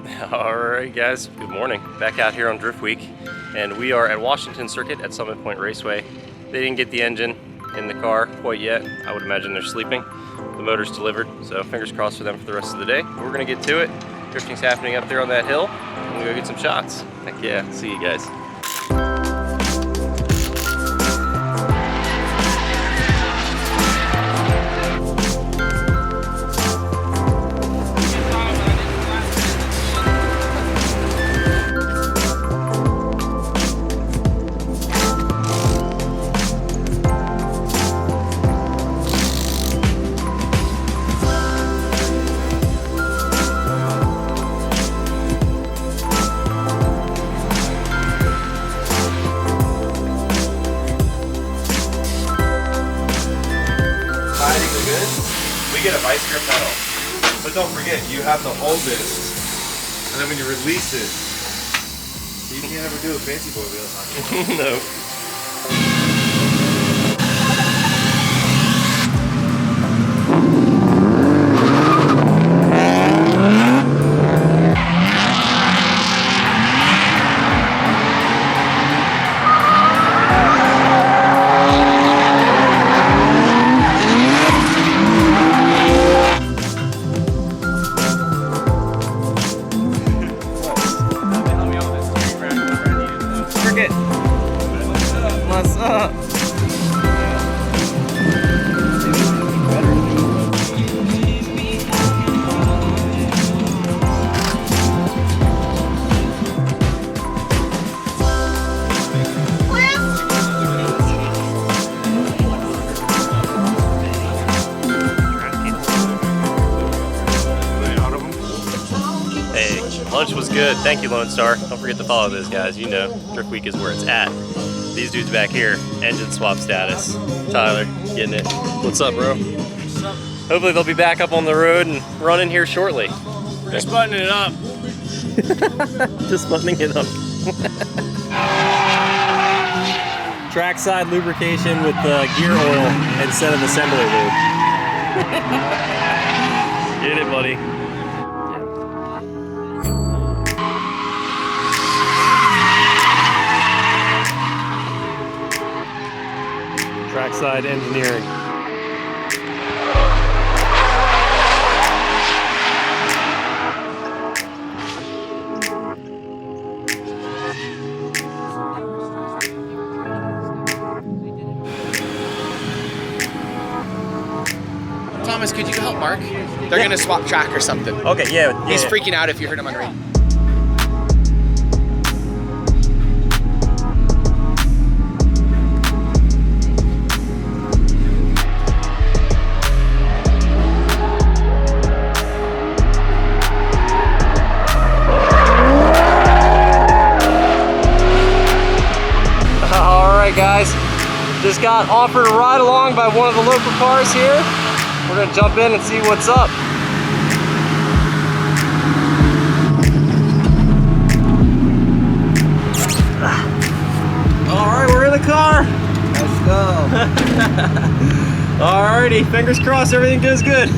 Alright guys, good morning. Back out here on Drift Week, and we are at Washington Circuit at Summit Point Raceway. They didn't get the engine in the car quite yet. I would imagine they're sleeping. The motor's delivered, so fingers crossed for them for the rest of the day. We're gonna get to it. Drifting's happening up there on that hill. I'm gonna go get some shots. Heck yeah, see you guys. We get a vice grip pedal, but don't forget you have to hold this, and then when you release it, you can't ever do a fancy boy wheel. No. What's up? Hey, lunch was good. Thank you, Lone Star. Don't forget to follow those guys. You know, Drift Week is where it's at. These dudes back here, engine swap status. Tyler, getting it. What's up, bro? What's up? Hopefully they'll be back up on the road and running here shortly. We're just buttoning it up. Just buttoning it up. Trackside lubrication with gear oil instead of assembly lube. Get it, buddy. Trackside engineering. Thomas, could you help Mark? They're gonna swap track or something. Okay, yeah. He's freaking out if you heard him on radio. Guys, just got offered a ride along by one of the local cars here. We're gonna jump in and see what's up. All right, we're in the car. Let's go. Alrighty, fingers crossed everything goes good.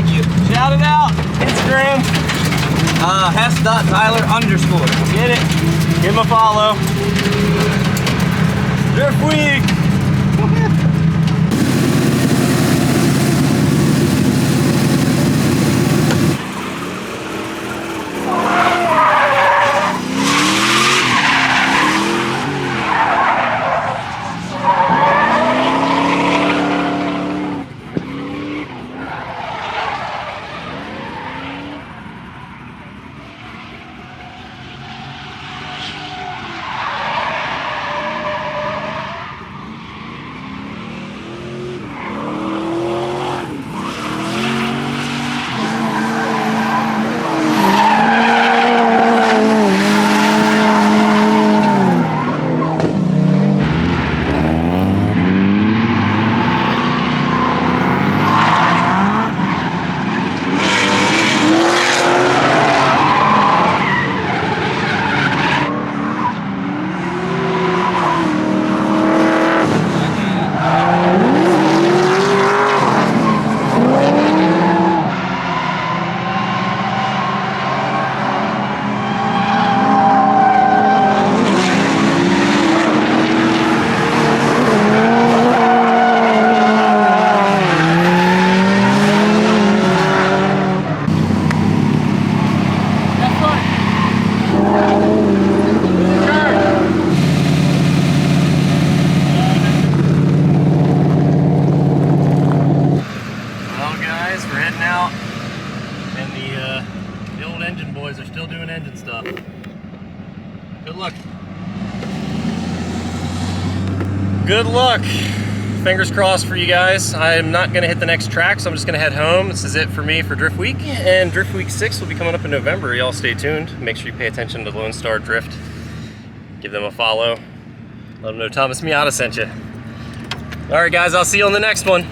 Thank you. Shout it out. Instagram. Hess.Tyler_. Get it. Give him a follow. Drift Week. Are still doing engine stuff. Good luck. Good luck. Fingers crossed for you guys. I'm not going to hit the next track, so I'm just going to head home. This is it for me for Drift Week. And Drift Week 6 will be coming up in November. Y'all stay tuned. Make sure you pay attention to Lone Star Drift. Give them a follow. Let them know Thomas Miata sent you. All right, guys, I'll see you on the next one.